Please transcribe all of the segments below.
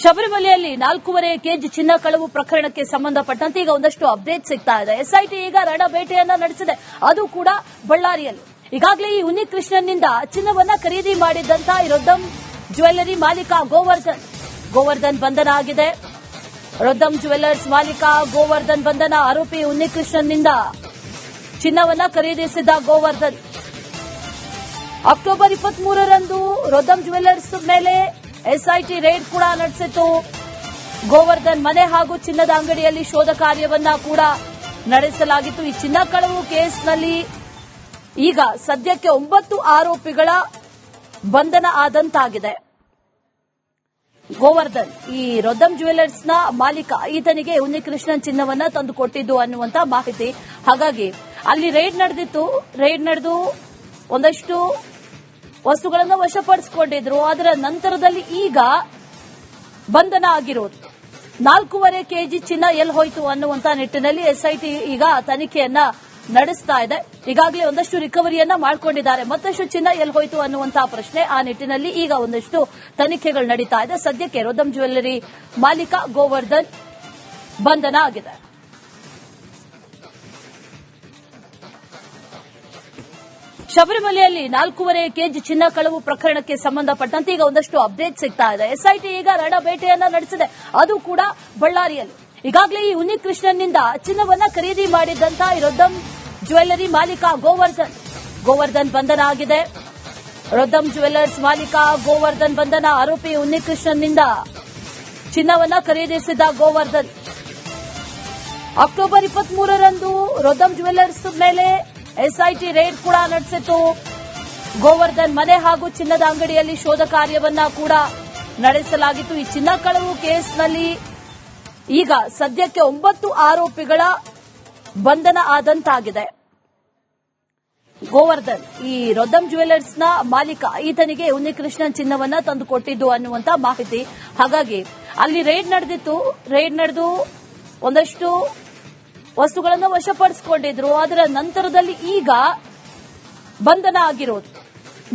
ಶಬರಿಮಲೆಯಲ್ಲಿ 4.5 KG ಚಿನ್ನ ಕಳವು ಪ್ರಕರಣಕ್ಕೆ ಸಂಬಂಧಪಟ್ಟಂತೆ ಈಗ ಒಂದಷ್ಟು ಅಪ್ಡೇಟ್ ಸಿಗ್ತಾ ಇದೆ. ಎಸ್ಐಟಿ ಈಗ ರಣ ಬೇಟೆಯನ್ನ ನಡೆಸಿದೆ, ಅದು ಕೂಡ ಬಳ್ಳಾರಿಯಲ್ಲಿ. ಈಗಾಗಲೇ ಈ ಉನ್ನಿಕೃಷ್ಣನ್ನಿಂದ ಚಿನ್ನವನ್ನ ಖರೀದಿ ಮಾಡಿದ್ದಂತ ರೊದ್ದಂ ಜ್ಯುವೆಲ್ಲರಿ ಮಾಲೀಕ ಗೋವರ್ಧನ್ ಬಂಧನ ಆಗಿದೆ. ರೊದ್ದಂ ಜ್ಯುವೆಲ್ಲರ್ಸ್ ಮಾಲೀಕ ಗೋವರ್ಧನ್ ಬಂಧನ. ಆರೋಪಿ ಉನ್ನಿಕೃಷ್ಣನ್ನಿಂದ ಚಿನ್ನವನ್ನ ಖರೀದಿಸಿದ ಗೋವರ್ಧನ್ ಅಕ್ಟೋಬರ್ 23ರಂದು ರೊದ್ದಂ ಜ್ಯುವೆಲ್ಲರ್ಸ್ ಮೇಲೆ ಎಸ್ಐಟಿ ರೇಡ್ ಕೂಡ ನಡೆಸಿತ್ತು. ಗೋವರ್ಧನ್ ಮನೆ ಹಾಗೂ ಚಿನ್ನದ ಅಂಗಡಿಯಲ್ಲಿ ಶೋಧ ಕಾರ್ಯವನ್ನ ಕೂಡ ನಡೆಸಲಾಗಿತ್ತು. ಈ ಚಿನ್ನ ಕಳವು ಕೇಸ್ನಲ್ಲಿ ಈಗ ಸದ್ಯಕ್ಕೆ 9 ಆರೋಪಿಗಳ ಬಂಧನ ಆದಂತಾಗಿದೆ. ಗೋವರ್ಧನ್ ಈ ರೊದ್ದಂ ಜ್ಯುವೆಲ್ಲರ್ಸ್ನ ಮಾಲೀಕ, ಈತನಿಗೆ ಉನ್ನಿಕೃಷ್ಣನ್ ಚಿನ್ನವನ್ನ ತಂದುಕೊಟ್ಟಿದ್ದು ಅನ್ನುವಂತ ಮಾಹಿತಿ. ಹಾಗಾಗಿ ಅಲ್ಲಿ ರೇಡ್ ನಡೆದಿತ್ತು. ರೇಡ್ ನಡೆದು ಒಂದಷ್ಟು ವಸ್ತುಗಳನ್ನು ವಶಪಡಿಸಿಕೊಂಡಿದ್ರು. ಅದರ ನಂತರದಲ್ಲಿ ಈಗ ಬಂಧನ ಆಗಿರೋದು. 4.5 ಕೆಜಿ ಚಿನ್ನ ಎಲ್ಲಿ ಹೋಯಿತು ಅನ್ನುವಂತ ನಿಟ್ಟಿನಲ್ಲಿ ಎಸ್ಐಟಿ ಈಗ ತನಿಖೆಯನ್ನ ನಡೆಸ್ತಾ ಇದೆ. ಈಗಾಗಲೇ ಒಂದಷ್ಟು ರಿಕವರಿಯನ್ನ ಮಾಡಿಕೊಂಡಿದ್ದಾರೆ. ಮತ್ತಷ್ಟು ಚಿನ್ನ ಎಲ್ಲಿ ಹೋಯಿತು ಅನ್ನುವಂತಹ ಪ್ರಶ್ನೆ. ಆ ನಿಟ್ಟಿನಲ್ಲಿ ಈಗ ಒಂದಷ್ಟು ತನಿಖೆಗಳು ನಡೀತಾ ಇದೆ. ಸದ್ಯಕ್ಕೆ ರೊದ್ದಂ ಜ್ಯುವೆಲ್ಲರಿ ಮಾಲೀಕ ಗೋವರ್ಧನ್ ಬಂಧನ ಆಗಿದೆ. ಶಬರಿಮಲೆಯಲ್ಲಿ 4.5 ಕೆಜಿ ಚಿನ್ನ ಕಳವು ಪ್ರಕರಣಕ್ಕೆ ಸಂಬಂಧಪಟ್ಟಂತೆ ಈಗ ಒಂದಷ್ಟು ಅಪ್ಡೇಟ್ ಸಿಗ್ತಾ ಇದೆ. ಎಸ್ಐಟಿ ಈಗ ರಣ ಬೇಟೆಯನ್ನ ನಡೆಸಿದೆ, ಅದು ಕೂಡ ಬಳ್ಳಾರಿಯಲ್ಲಿ. ಈಗಾಗಲೇ ಈ ಉನ್ನಿಕೃಷ್ಣನ್ನಿಂದ ಚಿನ್ನವನ್ನ ಖರೀದಿ ಮಾಡಿದ್ದಂತ ರೊದ್ದಂ ಜ್ಯುವೆಲ್ಲರಿ ಮಾಲೀಕ ಗೋವರ್ಧನ್ ಬಂಧನ ಆಗಿದೆ. ರೊದ್ದಂ ಜ್ಯುವೆಲ್ಲರ್ಸ್ ಮಾಲೀಕ ಗೋವರ್ಧನ್ ಬಂಧನ. ಆರೋಪಿ ಉನ್ನಿಕೃಷ್ಣನ್ನಿಂದ ಚಿನ್ನವನ್ನ ಖರೀದಿಸಿದ ಗೋವರ್ಧನ್ ಅಕ್ಟೋಬರ್ 23ರಂದು ರೊದ್ದಂ ಜ್ಯುವೆಲ್ಲರ್ಸ್ ಮೇಲೆ ಎಸ್ಐಟಿ ರೇಡ್ ಕೂಡ ನಡೆಸಿತ್ತು. ಗೋವರ್ಧನ್ ಮನೆ ಹಾಗೂ ಚಿನ್ನದ ಅಂಗಡಿಯಲ್ಲಿ ಶೋಧ ಕಾರ್ಯವನ್ನ ಕೂಡ ನಡೆಸಲಾಗಿತ್ತು. ಈ ಚಿನ್ನ ಕಳವು ಕೇಸ್ನಲ್ಲಿ ಈಗ ಸದ್ಯಕ್ಕೆ 9 ಆರೋಪಿಗಳ ಬಂಧನ ಆದಂತಾಗಿದೆ. ಗೋವರ್ಧನ್ ಈ ರೊದ್ದಂ ಜ್ಯುವೆಲ್ಲರ್ಸ್ನ ಮಾಲೀಕ, ಈತನಿಗೆ ಉನ್ನಿಕೃಷ್ಣನ್ ಚಿನ್ನವನ್ನ ತಂದುಕೊಟ್ಟಿದ್ದು ಅನ್ನುವಂತ ಮಾಹಿತಿ. ಹಾಗಾಗಿ ಅಲ್ಲಿ ರೇಡ್ ನಡೆದಿತ್ತು. ರೇಡ್ ನಡೆದು ಒಂದಷ್ಟು ವಸ್ತುಗಳನ್ನು ವಶಪಡಿಸಿಕೊಂಡಿದ್ರು. ಅದರ ನಂತರದಲ್ಲಿ ಈಗ ಬಂಧನ ಆಗಿರೋದು.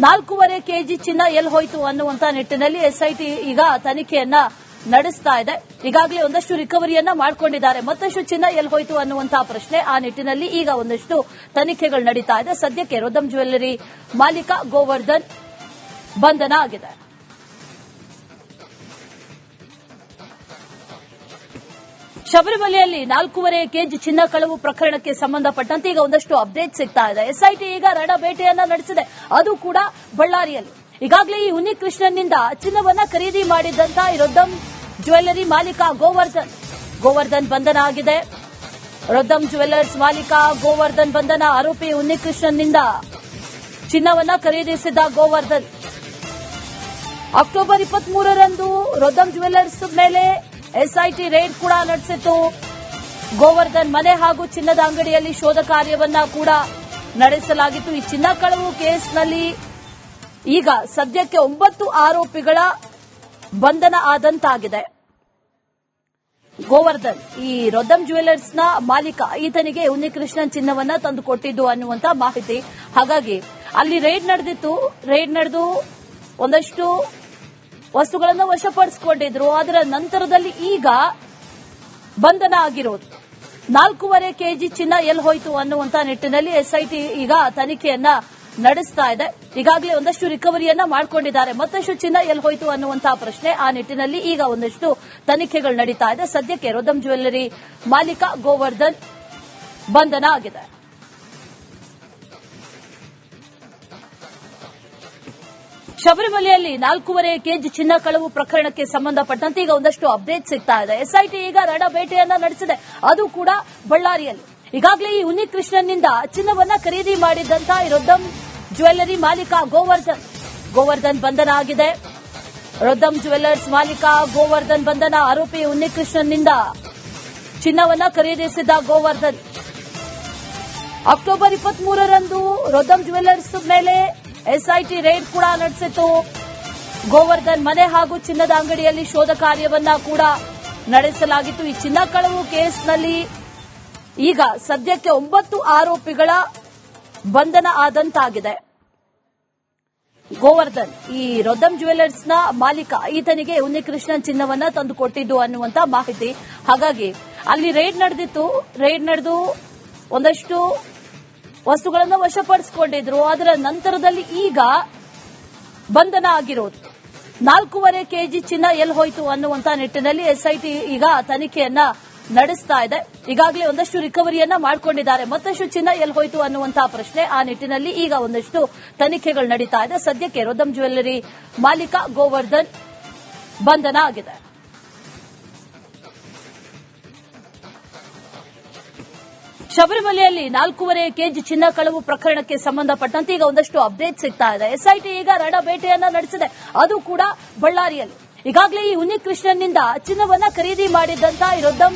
4.5 ಕೆಜಿ ಚಿನ್ನ ಎಲ್ಲಿ ಹೋಯಿತು ಅನ್ನುವಂತ ನಿಟ್ಟಿನಲ್ಲಿ ಎಸ್ಐಟಿ ಈಗ ತನಿಖೆಯನ್ನ ನಡೆಸ್ತಾ ಇದೆ. ಈಗಾಗಲೇ ಒಂದಷ್ಟು ರಿಕವರಿಯನ್ನ ಮಾಡಿಕೊಂಡಿದ್ದಾರೆ. ಮತ್ತಷ್ಟು ಚಿನ್ನ ಎಲ್ಲಿ ಹೋಯಿತು ಅನ್ನುವಂತಹ ಪ್ರಶ್ನೆ. ಆ ನಿಟ್ಟಿನಲ್ಲಿ ಈಗ ಒಂದಷ್ಟು ತನಿಖೆಗಳು ನಡೀತಾ ಇದೆ. ಸದ್ಯಕ್ಕೆ ರೊದ್ದಂ ಜ್ಯುವೆಲ್ಲರಿ ಮಾಲೀಕ ಗೋವರ್ಧನ್ ಬಂಧನ ಆಗಿದೆ. ಶಬರಿಮಲೆಯಲ್ಲಿ 4.5 ಕೆಜಿ ಚಿನ್ನ ಕಳವು ಪ್ರಕರಣಕ್ಕೆ ಸಂಬಂಧಪಟ್ಟಂತೆ ಈಗ ಒಂದಷ್ಟು ಅಪ್ಡೇಟ್ ಸಿಗ್ತಾ ಇದೆ. ಎಸ್ಐಟಿ ಈಗ ರಣ ಬೇಟೆಯನ್ನ ನಡೆಸಿದೆ, ಅದು ಕೂಡ ಬಳ್ಳಾರಿಯಲ್ಲಿ. ಈಗಾಗಲೇ ಈ ಉನ್ನಿಕೃಷ್ಣನ್ನಿಂದ ಚಿನ್ನವನ್ನ ಖರೀದಿ ಮಾಡಿದ್ದಂತ ರೊದ್ದಂ ಜ್ಯುವೆಲ್ಲರಿ ಮಾಲೀಕ ಗೋವರ್ಧನ್ ಬಂಧನ ಆಗಿದೆ. ರೊದ್ದಂ ಜ್ಯುವೆಲ್ಲರ್ಸ್ ಮಾಲೀಕ ಗೋವರ್ಧನ್ ಬಂಧನ. ಆರೋಪಿ ಉನ್ನಿಕೃಷ್ಣನ್ನಿಂದ ಚಿನ್ನವನ್ನ ಖರೀದಿಸಿದ ಗೋವರ್ಧನ್ ಅಕ್ಟೋಬರ್ 23ರಂದು ರೊದ್ದಂ ಜ್ಯುವೆಲ್ಲರ್ಸ್ ಮೇಲೆ ಎಸ್ಐಟಿ ರೇಡ್ ಕೂಡ ನಡೆಸಿತ್ತು. ಗೋವರ್ಧನ್ ಮನೆ ಹಾಗೂ ಚಿನ್ನದ ಅಂಗಡಿಯಲ್ಲಿ ಶೋಧ ಕಾರ್ಯವನ್ನ ಕೂಡ ನಡೆಸಲಾಗಿತ್ತು. ಈ ಚಿನ್ನ ಕಳವು ಕೇಸ್ನಲ್ಲಿ ಈಗ ಸದ್ಯಕ್ಕೆ 9 ಆರೋಪಿಗಳ ಬಂಧನ ಆದಂತಾಗಿದೆ. ಗೋವರ್ಧನ್ ಈ ರೊದ್ದಂ ಜ್ಯುವೆಲ್ಲರ್ಸ್ನ ಮಾಲೀಕ, ಈತನಿಗೆ ಉನ್ನಿಕೃಷ್ಣನ್ ಚಿನ್ನವನ್ನ ತಂದುಕೊಟ್ಟಿದ್ದು ಅನ್ನುವಂತ ಮಾಹಿತಿ. ಹಾಗಾಗಿ ಅಲ್ಲಿ ರೇಡ್ ನಡೆದಿತ್ತು. ರೇಡ್ ನಡೆದು ಒಂದಷ್ಟು ವಸ್ತುಗಳನ್ನು ವಶಪಡಿಸಿಕೊಂಡಿದ್ರು. ಅದರ ನಂತರದಲ್ಲಿ ಈಗ ಬಂಧನ ಆಗಿರೋದು. 4.5 ಕೆಜಿ ಚಿನ್ನ ಎಲ್ಲಿ ಹೋಯಿತು ಅನ್ನುವಂತ ನಿಟ್ಟಿನಲ್ಲಿ ಎಸ್ಐಟಿ ಈಗ ತನಿಖೆಯನ್ನ ನಡೆಸ್ತಾ ಇದೆ. ಈಗಾಗಲೇ ಒಂದಷ್ಟು ರಿಕವರಿಯನ್ನ ಮಾಡಿಕೊಂಡಿದ್ದಾರೆ. ಮತ್ತಷ್ಟು ಚಿನ್ನ ಎಲ್ಲಿ ಹೋಯಿತು ಅನ್ನುವಂತಹ ಪ್ರಶ್ನೆ. ಆ ನಿಟ್ಟಿನಲ್ಲಿ ಈಗ ಒಂದಷ್ಟು ತನಿಖೆಗಳು ನಡೀತಾ ಇದೆ. ಸದ್ಯಕ್ಕೆ ರೊದ್ದಂ ಜ್ಯುವೆಲ್ಲರಿ ಮಾಲೀಕ ಗೋವರ್ಧನ್ ಬಂಧನ ಆಗಿದೆ. ಶಬರಿಮಲೆಯಲ್ಲಿ 4.5 ಕೆಜಿ ಚಿನ್ನ ಕಳವು ಪ್ರಕರಣಕ್ಕೆ ಸಂಬಂಧಪಟ್ಟಂತೆ ಈಗ ಒಂದಷ್ಟು ಅಪ್ಡೇಟ್ ಸಿಗ್ತಾ ಇದೆ. ಎಸ್ಐಟಿ ಈಗ ರಣ ಬೇಟೆಯನ್ನ ನಡೆಸಿದೆ, ಅದು ಕೂಡ ಬಳ್ಳಾರಿಯಲ್ಲಿ. ಈಗಾಗಲೇ ಈ ಉನ್ನಿಕೃಷ್ಣನ್ನಿಂದ ಚಿನ್ನವನ್ನ ಖರೀದಿ ಮಾಡಿದ್ದಂತ ರೊದ್ದಂ ಜ್ಯುವೆಲ್ಲರಿ ಮಾಲೀಕ ಗೋವರ್ಧನ್ ಬಂಧನ ಆಗಿದೆ. ರೊದ್ದಂ ಜ್ಯುವೆಲ್ಲರ್ಸ್ ಮಾಲೀಕ ಗೋವರ್ಧನ್ ಬಂಧನ. ಆರೋಪಿ ಉನ್ನಿಕೃಷ್ಣನ್ನಿಂದ ಚಿನ್ನವನ್ನ ಖರೀದಿಸಿದ ಗೋವರ್ಧನ್ ಅಕ್ಟೋಬರ್ 23ರಂದು ರೊದ್ದಂ ಜ್ಯುವೆಲ್ಲರ್ಸ್ ಮೇಲೆ ಎಸ್ಐಟಿ ರೇಡ್ ಕೂಡ ನಡೆಸಿತ್ತು. ಗೋವರ್ಧನ್ ಮನೆ ಹಾಗೂ ಚಿನ್ನದ ಅಂಗಡಿಯಲ್ಲಿ ಶೋಧ ಕಾರ್ಯವನ್ನ ಕೂಡ ನಡೆಸಲಾಗಿತ್ತು. ಈ ಚಿನ್ನ ಕಳವು ಕೇಸ್ನಲ್ಲಿ ಈಗ ಸದ್ಯಕ್ಕೆ 9 ಆರೋಪಿಗಳ ಬಂಧನ ಆದಂತಾಗಿದೆ. ಗೋವರ್ಧನ್ ಈ ರೊದ್ದಂ ಜ್ಯುವೆಲರ್ಸ್ ನ ಮಾಲೀಕ ಈತನಿಗೆ ಉನ್ನಿಕೃಷ್ಣನ್ ಚಿನ್ನವನ್ನ ತಂದು ಕೊಟ್ಟಿದ್ದು ಅನ್ನುವಂತ ಮಾಹಿತಿ. ಹಾಗಾಗಿ ಅಲ್ಲಿ ರೇಡ್ ನಡೆದು ಒಂದಷ್ಟು ವಸ್ತುಗಳನ್ನು ವಶಪಡಿಸಿಕೊಂಡಿದ್ರು. ಅದರ ನಂತರದಲ್ಲಿ ಈಗ ಬಂಧನ ಆಗಿರೋದು. 4.5 ಕೆಜಿ ಚಿನ್ನ ಎಲ್ಲಿ ಹೋಯಿತು ಅನ್ನುವಂತ ನಿಟ್ಟಿನಲ್ಲಿ ಎಸ್ಐಟಿ ಈಗ ತನಿಖೆಯನ್ನ ನಡೆಸ್ತಾ ಇದೆ. ಈಗಾಗಲೇ ಒಂದಷ್ಟು ರಿಕವರಿಯನ್ನ ಮಾಡಿಕೊಂಡಿದ್ದಾರೆ. ಮತ್ತಷ್ಟು ಚಿನ್ನ ಎಲ್ಲಿ ಹೋಯಿತು ಅನ್ನುವಂತಹ ಪ್ರಶ್ನೆ. ಆ ನಿಟ್ಟಿನಲ್ಲಿ ಈಗ ಒಂದಷ್ಟು ತನಿಖೆಗಳು ನಡೀತಾ ಇದೆ. ಸದ್ಯಕ್ಕೆ ರೊದ್ದಂ ಜ್ಯುವೆಲ್ಲರಿ ಮಾಲೀಕ ಗೋವರ್ಧನ್ ಬಂಧನ ಆಗಿದೆ. ಶಬರಿಮಲೆಯಲ್ಲಿ 4.5 ಕೆಜಿ ಚಿನ್ನ ಕಳವು ಪ್ರಕರಣಕ್ಕೆ ಸಂಬಂಧಪಟ್ಟಂತೆ ಈಗ ಒಂದಷ್ಟು ಅಪ್ಡೇಟ್ ಸಿಗ್ತಾ ಇದೆ. ಎಸ್ಐಟಿ ಈಗ ರಣ ಬೇಟೆಯನ್ನ ನಡೆಸಿದೆ, ಅದು ಕೂಡ ಬಳ್ಳಾರಿಯಲ್ಲಿ. ಈಗಾಗಲೇ ಈ ಉನ್ನಿಕೃಷ್ಣನ್ನಿಂದ ಚಿನ್ನವನ್ನ ಖರೀದಿ ಮಾಡಿದ್ದಂತ ಈ ರೊದ್ದಂ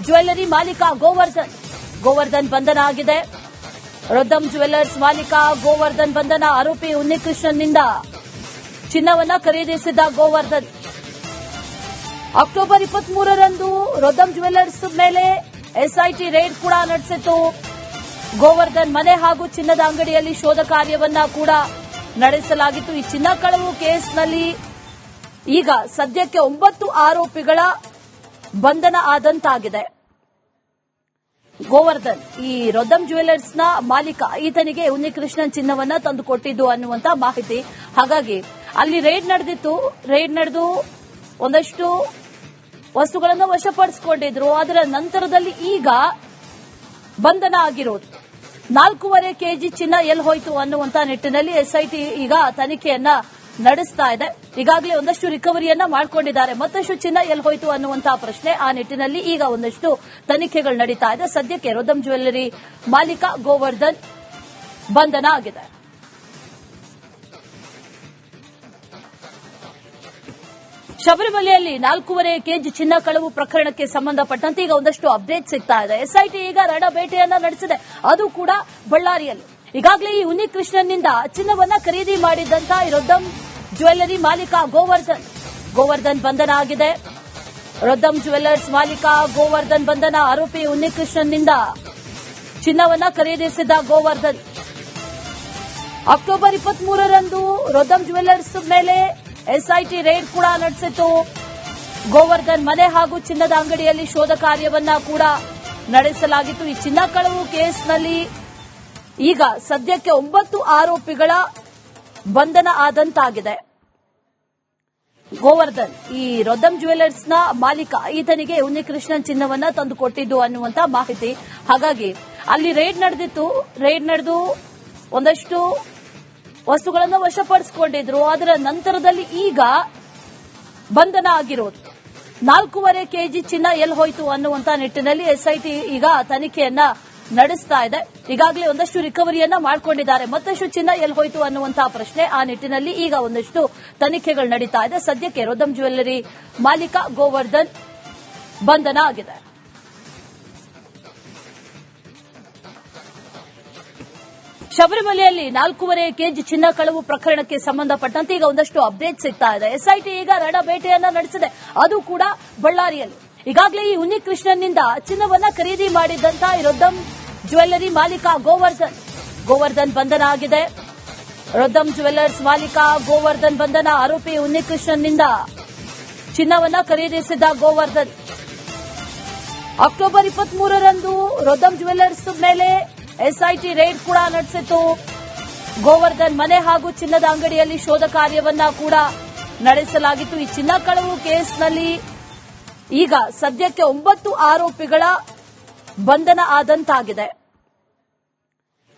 ಜ್ಯುವೆಲ್ಲರಿ ಮಾಲೀಕ ಗೋವರ್ಧನ್ ಬಂಧನ ಆಗಿದೆ. ರೊದ್ದಂ ಜ್ಯುವೆಲ್ಲರ್ಸ್ ಮಾಲೀಕ ಗೋವರ್ಧನ್ ಬಂಧನ. ಆರೋಪಿ ಉನ್ನಿಕೃಷ್ಣನ್ನಿಂದ ಚಿನ್ನವನ್ನ ಖರೀದಿಸಿದ ಗೋವರ್ಧನ್ ಅಕ್ಟೋಬರ್ 23ರಂದು ರೊದ್ದಂ ಜ್ಯುವೆಲ್ಲರ್ಸ್ ಮೇಲೆ ಎಸ್ಐಟಿ ರೇಡ್ ಕೂಡ ನಡೆಸಿತ್ತು. ಗೋವರ್ಧನ್ ಮನೆ ಹಾಗೂ ಚಿನ್ನದ ಅಂಗಡಿಯಲ್ಲಿ ಶೋಧ ಕಾರ್ಯವನ್ನ ಕೂಡ ನಡೆಸಲಾಗಿತ್ತು. ಈ ಚಿನ್ನ ಕಳವು ಕೇಸ್ನಲ್ಲಿ ಈಗ ಸದ್ಯಕ್ಕೆ 9 ಆರೋಪಿಗಳ ಬಂಧನ ಆದಂತಾಗಿದೆ. ಗೋವರ್ಧನ್ ಈ ರೊದ್ದಂ ಜ್ಯುವೆಲ್ಲರ್ಸ್ ನ ಮಾಲೀಕ ಈತನಿಗೆ ಉನ್ನಿಕೃಷ್ಣನ್ ಚಿನ್ನವನ್ನ ತಂದು ಕೊಟ್ಟಿದ್ದು ಅನ್ನುವಂತ ಮಾಹಿತಿ. ಹಾಗಾಗಿ ಅಲ್ಲಿ ರೇಡ್ ನಡೆದು ಒಂದಷ್ಟು ವಸ್ತುಗಳನ್ನು ವಶಪಡಿಸಿಕೊಂಡಿದ್ರು. ಅದರ ನಂತರದಲ್ಲಿ ಈಗ ಬಂಧನ ಆಗಿರೋದು. 4.5 ಕೆಜಿ ಚಿನ್ನ ಎಲ್ಲಿ ಹೋಯಿತು ಅನ್ನುವಂತ ನಿಟ್ಟಿನಲ್ಲಿ ಎಸ್ಐಟಿ ಈಗ ತನಿಖೆಯನ್ನ ನಡೆಸ್ತಾ ಇದೆ. ಈಗಾಗಲೇ ಒಂದಷ್ಟು ರಿಕವರಿಯನ್ನ ಮಾಡಿಕೊಂಡಿದ್ದಾರೆ. ಮತ್ತಷ್ಟು ಚಿನ್ನ ಎಲ್ಲಿ ಹೋಯಿತು ಅನ್ನುವಂತಹ ಪ್ರಶ್ನೆ. ಆ ನಿಟ್ಟಿನಲ್ಲಿ ಈಗ ಒಂದಷ್ಟು ತನಿಖೆಗಳು ನಡೀತಾ ಇದೆ. ಸದ್ಯಕ್ಕೆ ರೊದ್ದಂ ಜ್ಯುವೆಲ್ಲರಿ ಮಾಲೀಕ ಗೋವರ್ಧನ್ ಬಂಧನ ಆಗಿದೆ. ಶಬರಿಮಲೆಯಲ್ಲಿ 4.5 ಕೆಜಿ ಚಿನ್ನ ಕಳವು ಪ್ರಕರಣಕ್ಕೆ ಸಂಬಂಧಪಟ್ಟಂತೆ ಈಗ ಒಂದಷ್ಟು ಅಪ್ಡೇಟ್ ಸಿಗ್ತಾ ಇದೆ. ಎಸ್ಐಟಿ ಈಗ ರಣ ಬೇಟೆಯನ್ನ ನಡೆಸಿದೆ, ಅದು ಕೂಡ ಬಳ್ಳಾರಿಯಲ್ಲಿ. ಈಗಾಗಲೇ ಈ ಉನ್ನಿಕೃಷ್ಣನ್ನಿಂದ ಚಿನ್ನವನ್ನ ಖರೀದಿ ಮಾಡಿದ್ದಂತ ಈ ರೊದ್ದಂ ಜ್ಯುವೆಲ್ಲರಿ ಮಾಲೀಕ ಗೋವರ್ಧನ್ ಬಂಧನ ಆಗಿದೆ. ರೊದ್ದಂ ಜ್ಯುವೆಲ್ಲರ್ಸ್ ಮಾಲೀಕ ಗೋವರ್ಧನ್ ಬಂಧನ. ಆರೋಪಿ ಉನ್ನಿಕೃಷ್ಣನ್ನಿಂದ ಚಿನ್ನವನ್ನ ಖರೀದಿಸಿದ ಗೋವರ್ಧನ್ ಅಕ್ಟೋಬರ್ 23ರಂದು ರೊದ್ದಂ ಜ್ಯುವೆಲ್ಲರ್ಸ್ ಮೇಲೆ ಎಸ್ಐಟಿ ರೇಡ್ ಕೂಡ ನಡೆಸಿತ್ತು. ಗೋವರ್ಧನ್ ಮನೆ ಹಾಗೂ ಚಿನ್ನದ ಅಂಗಡಿಯಲ್ಲಿ ಶೋಧ ಕಾರ್ಯವನ್ನ ಕೂಡ ನಡೆಸಲಾಗಿತ್ತು. ಈ ಚಿನ್ನ ಕಳವು ಕೇಸ್ನಲ್ಲಿ ಈಗ ಸದ್ಯಕ್ಕೆ 9 ಆರೋಪಿಗಳ ಬಂಧನ ಆದಂತಾಗಿದೆ. ಗೋವರ್ಧನ್ ಈ ರೊದ್ದಂ ಜ್ಯುವೆಲ್ಲರ್ಸ್ ನ ಮಾಲೀಕ ಈತನಿಗೆ ಉನ್ನಿಕೃಷ್ಣನ್ ಚಿನ್ನವನ್ನ ತಂದು ಕೊಟ್ಟಿದ್ದು ಅನ್ನುವಂತ ಮಾಹಿತಿ. ಹಾಗಾಗಿ ಅಲ್ಲಿ ರೇಡ್ ನಡೆದು ಒಂದಷ್ಟು ವಸ್ತುಗಳನ್ನು ವಶಪಡಿಸಿಕೊಂಡಿದ್ರು. ಅದರ ನಂತರದಲ್ಲಿ ಈಗ ಬಂಧನ ಆಗಿರೋದು. 4.5 ಕೆಜಿ ಚಿನ್ನ ಎಲ್ಲಿ ಹೋಯಿತು ಅನ್ನುವಂತ ನಿಟ್ಟಿನಲ್ಲಿ ಎಸ್ಐಟಿ ಈಗ ತನಿಖೆಯನ್ನ ನಡೆಸ್ತಾ ಇದೆ. ಈಗಾಗಲೇ ಒಂದಷ್ಟು ರಿಕವರಿಯನ್ನ ಮಾಡಿಕೊಂಡಿದ್ದಾರೆ. ಮತ್ತಷ್ಟು ಚಿನ್ನ ಎಲ್ಲಿ ಹೋಯಿತು ಅನ್ನುವಂತಹ ಪ್ರಶ್ನೆ. ಆ ನಿಟ್ಟಿನಲ್ಲಿ ಈಗ ಒಂದಷ್ಟು ತನಿಖೆಗಳು ನಡೀತಾ ಇದೆ. ಸದ್ಯಕ್ಕೆ ರೊದ್ದಂ ಜ್ಯುವೆಲ್ಲರಿ ಮಾಲೀಕ ಗೋವರ್ಧನ್ ಬಂಧನ ಆಗಿದೆ. ಶಬರಿಮಲೆಯಲ್ಲಿ 4.5 ಕೆಜಿ ಚಿನ್ನ ಕಳವು ಪ್ರಕರಣಕ್ಕೆ ಸಂಬಂಧಪಟ್ಟಂತೆ ಈಗ ಒಂದಷ್ಟು ಅಪ್ಡೇಟ್ ಸಿಗ್ತಾ ಇದೆ. ಎಸ್ಐಟಿ ಈಗ ರಣ ಬೇಟೆಯನ್ನ ನಡೆಸಿದೆ, ಅದು ಕೂಡ ಬಳ್ಳಾರಿಯಲ್ಲಿ. ಈಗಾಗಲೇ ಈ ಉನ್ನಿಕೃಷ್ಣನ್ನಿಂದ ಚಿನ್ನವನ್ನ ಖರೀದಿ ಮಾಡಿದ್ದಂತ ಈ ರೊದ್ದಂ ಜ್ಯುವೆಲ್ಲರಿ ಮಾಲೀಕ ಗೋವರ್ಧನ್ ಬಂಧನ ಆಗಿದೆ. ರೊದ್ದಂ ಜ್ಯುವೆಲ್ಲರ್ಸ್ ಮಾಲೀಕ ಗೋವರ್ಧನ್ ಬಂಧನ. ಆರೋಪಿ ಉನ್ನಿಕೃಷ್ಣನ್ನಿಂದ ಚಿನ್ನವನ್ನ ಖರೀದಿಸಿದ ಗೋವರ್ಧನ್ ಅಕ್ಟೋಬರ್ 23ರಂದು ರೊದ್ದಂ ಜ್ಯುವೆಲ್ಲರ್ಸ್ ಮೇಲೆ ಎಸ್ಐಟಿ ರೇಡ್ ಕೂಡ ನಡೆಸಿತ್ತು. ಗೋವರ್ಧನ್ ಮನೆ ಹಾಗೂ ಚಿನ್ನದ ಅಂಗಡಿಯಲ್ಲಿ ಶೋಧ ಕಾರ್ಯವನ್ನ ಕೂಡ ನಡೆಸಲಾಗಿತ್ತು. ಈ ಚಿನ್ನ ಕಳವು ಕೇಸ್ನಲ್ಲಿ ಈಗ ಸದ್ಯಕ್ಕೆ 9 ಆರೋಪಿಗಳ ಬಂಧನ ಆದಂತಾಗಿದೆ.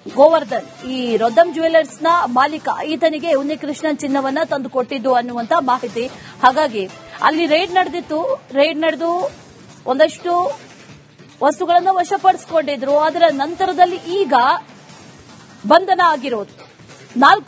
ಗೋವರ್ಧನ್ ಈ ರೊದ್ದಂ ಜ್ಯುವೆಲ್ಲರ್ಸ್ ನ ಮಾಲೀಕ ಈತನಿಗೆ ಉನ್ನಿಕೃಷ್ಣನ್ ಚಿನ್ನವನ್ನ ತಂದು ಕೊಟ್ಟಿದ್ದು ಅನ್ನುವಂತ ಮಾಹಿತಿ. ಹಾಗಾಗಿ ಅಲ್ಲಿ ರೇಡ್ ನಡೆದು ಒಂದಷ್ಟು ವಸ್ತುಗಳನ್ನು ವಶಪಡಿಸಿಕೊಂಡಿದ್ರು. ಅದರ ನಂತರದಲ್ಲಿ ಈಗ ಬಂಧನ ಆಗಿರೋದು.